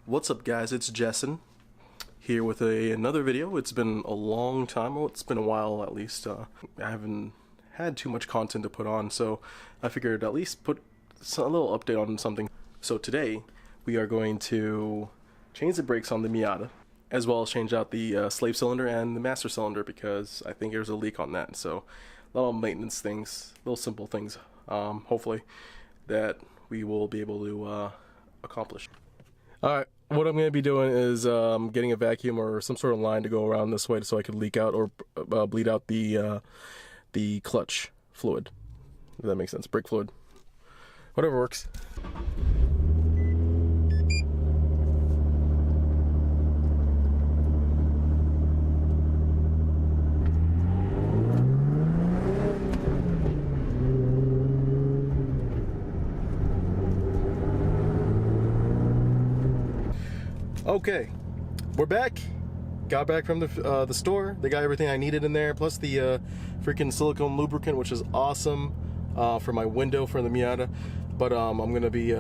What's up guys, it's Jessen here with another video. It's been a long time, well it's been a while at least. I haven't had too much content to put on, so I figured at least put a little update on something. So today we are going to change the brakes on the Miata, as well as change out the slave cylinder and the master cylinder because I think there's a leak on that. So a lot of maintenance things, little simple things, hopefully that we will be able to accomplish. Alright, what I'm going to be doing is getting a vacuum or some sort of line to go around this way so I could leak out or bleed out the clutch fluid, if that makes sense, brake fluid, whatever works. Okay, we're back. Got back from the store. They got everything I needed in there, plus the freaking silicone lubricant, which is awesome for my window for the Miata. But I'm gonna be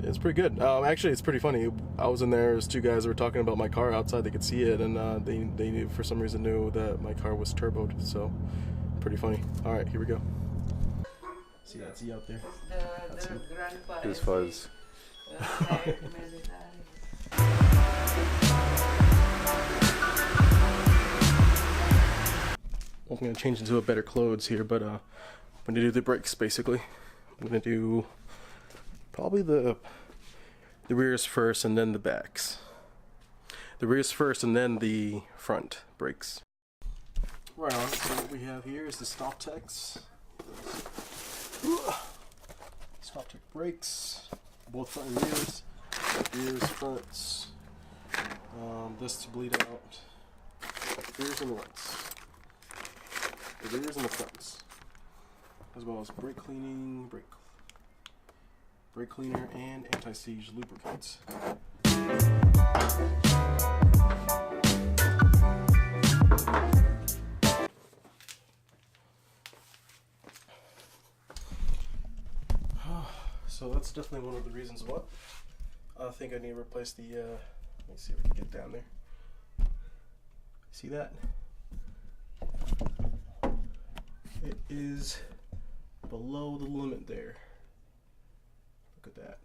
it's pretty good. Actually, it's pretty funny. I was in there. There's two guys that were talking about my car outside. They could see it, and they for some reason knew that my car was turboed. So pretty funny. All right, here we go. See that Z out there? That's him. His fuzz. I'm going to change into a better clothes here, but I'm going to do the brakes basically. I'm going to do probably the rears first and then the backs. The rears first and then the front brakes. Right on, so what we have here is the Stop Techs. Stop Tech brakes. Both front and rears, fronts, this to bleed out, rears and the fronts, the rears and the fronts, as well as brake cleaning, brake cleaner, and anti-seize lubricants. So that's definitely one of the reasons why I think I need to replace the, let me see if we can get down there. See that? It is below the limit there. Look at that.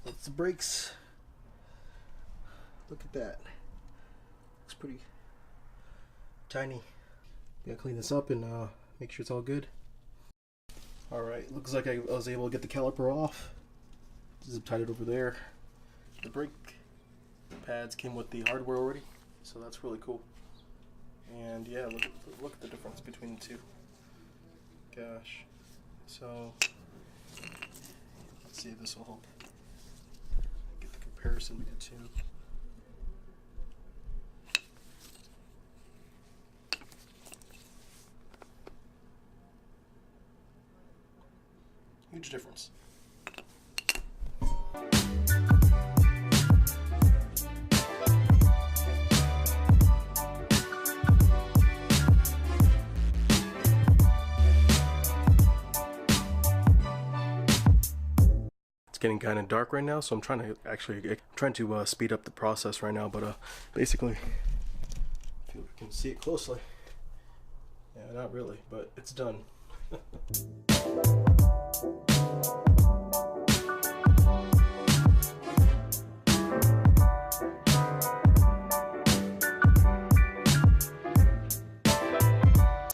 That's the brakes. Look at that. Looks pretty tiny. Gotta clean this up and make sure it's all good. Alright, looks like I was able to get the caliper off. Zip tied it over there. The brake pads came with the hardware already, so that's really cool. And yeah, look at the difference between the two. Gosh. So let's see if this will help get the comparison between the two. Huge difference. It's getting kind of dark right now, so I'm trying to speed up the process right now. But basically, if you can see it closely, yeah, not really, but it's done.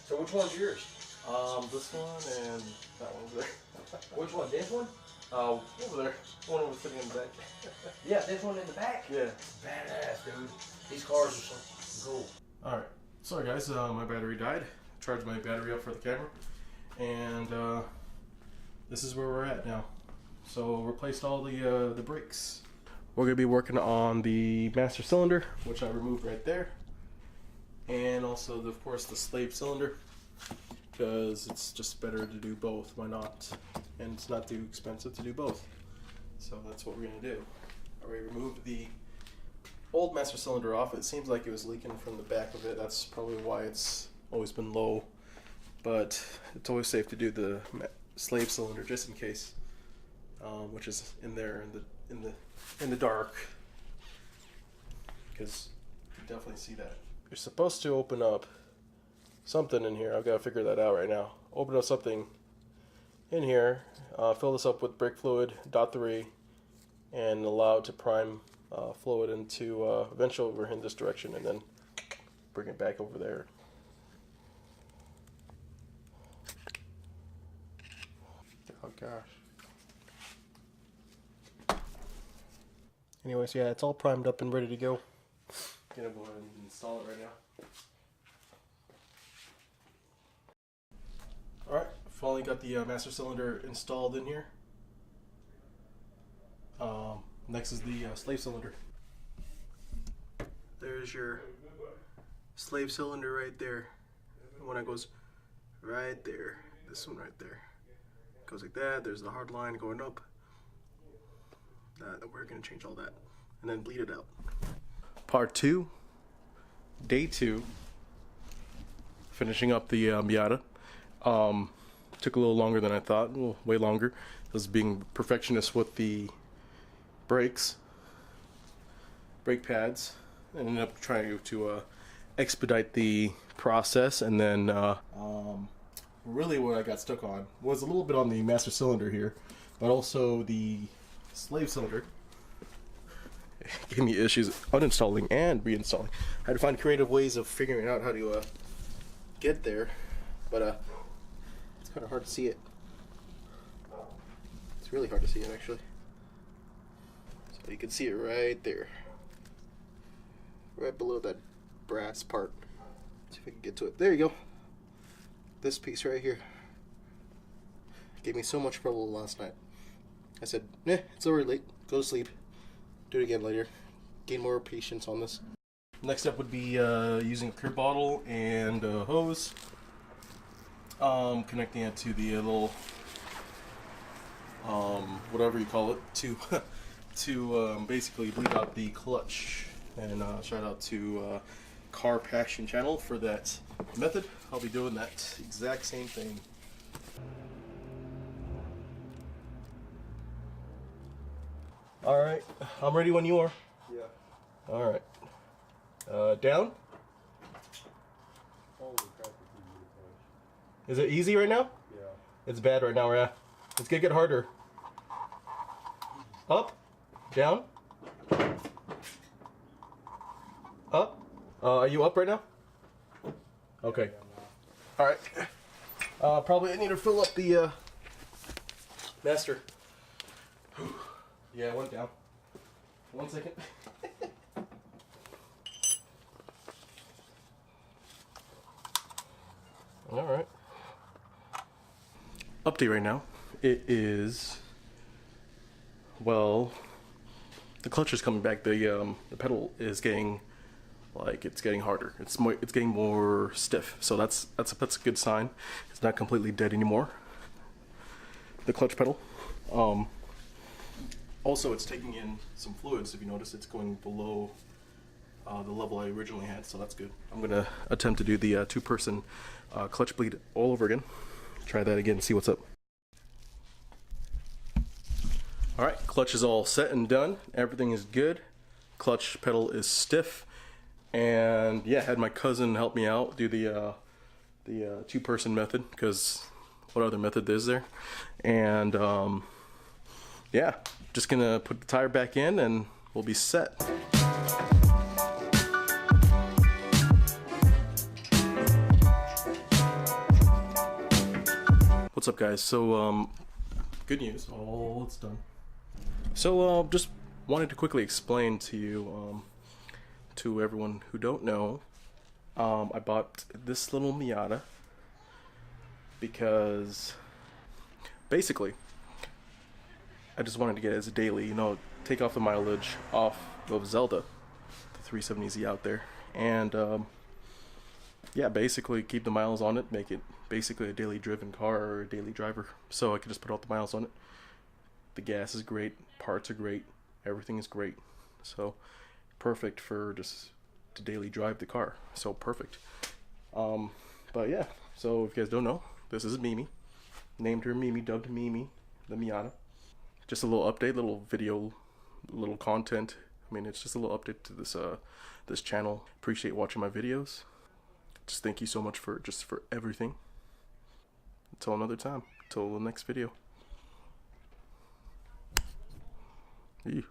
So which one's yours? This one and that one over there. Which one? This one? Over there. One over sitting in the back. Yeah, this one in the back? Yeah. Badass, dude. These cars are so cool. Alright. Sorry guys, my battery died. Charged my battery up for the camera. And this is where we're at now. So replaced all the brakes. We're gonna be working on the master cylinder, which I removed right there. And also, of course, the slave cylinder, because it's just better to do both. Why not? And it's not too expensive to do both. So that's what we're gonna do. I already removed the old master cylinder off. It seems like it was leaking from the back of it. That's probably why it's always been low. But it's always safe to do the slave cylinder just in case, which is in there in the dark, because you can definitely see that. You're supposed to open up something in here. I've got to figure that out right now. Open up something in here, fill this up with brake fluid, .3, and allow it to prime fluid into eventually over in this direction, and then bring it back over there. Oh gosh. Anyways, yeah, it's all primed up and ready to go. Gonna go ahead and install it right now. Alright, finally got the master cylinder installed in here. Next is the slave cylinder. There's your slave cylinder right there. The one that goes right there. This one right there. Goes like that. There's the hard line going up. We're going to change all that and then bleed it out. Part 2, day 2, finishing up the Miata. Took a little longer than I thought, well, way longer. I was being perfectionist with the brakes, brake pads, and ended up trying to expedite the process. And then really what I got stuck on was a little bit on the master cylinder here, but also the slave cylinder. It gave me issues uninstalling and reinstalling. I had to find creative ways of figuring out how to get there, but it's kind of hard to see it. It's really hard to see it, actually. So you can see it right there, right below that brass part. Let's see if I can get to it. There you go. This piece right here gave me so much trouble last night. I said, it's already late. Go to sleep. Do it again later. Gain more patience on this. Next up would be using a clear bottle and a hose. Connecting it to the little, whatever you call it, to basically bleed out the clutch. And shout out to Car Passion channel for that method. I'll be doing that exact same thing. Alright, I'm ready when you are. Yeah. Alright. Down? Holy crap, Is it easy right now? yeah. It's bad right now, yeah. It's gonna get harder. Up? Down? Up? Are you up right now? Okay. Alright. Probably I need to fill up the master. Yeah, one down. 1 second. Alright. Update right now. It is, well, the clutch is coming back. The pedal is getting, like, it's getting harder. It's getting more stiff. So that's a good sign. It's not completely dead anymore. The clutch pedal. Also, it's taking in some fluids. If you notice, it's going below the level I originally had, so that's good. I'm going to attempt to do the two-person clutch bleed all over again. Try that again and see what's up. Alright, clutch is all set and done. Everything is good. Clutch pedal is stiff. And yeah, had my cousin help me out do the two-person method, because what other method is there? And yeah, just gonna put the tire back in and we'll be set. What's up, guys? So good news. All it's done. So just wanted to quickly explain to you, to everyone who don't know, I bought this little Miata because basically I just wanted to get it as a daily, take off the mileage off of Zelda, the 370Z out there, and yeah, basically keep the miles on it, make it basically a daily driven car or a daily driver. So I could just put all the miles on it. The gas is great, parts are great, everything is great. So perfect for just to daily drive the car. So perfect. But yeah, so if you guys don't know, this is Mimi. Named her Mimi, dubbed Mimi, the Miata. Just a little update, little video, little content. I mean, it's just a little update to this channel. Appreciate watching my videos. Just thank you so much for everything. Until another time. Until the next video. Ew.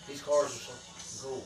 These cars are so cool.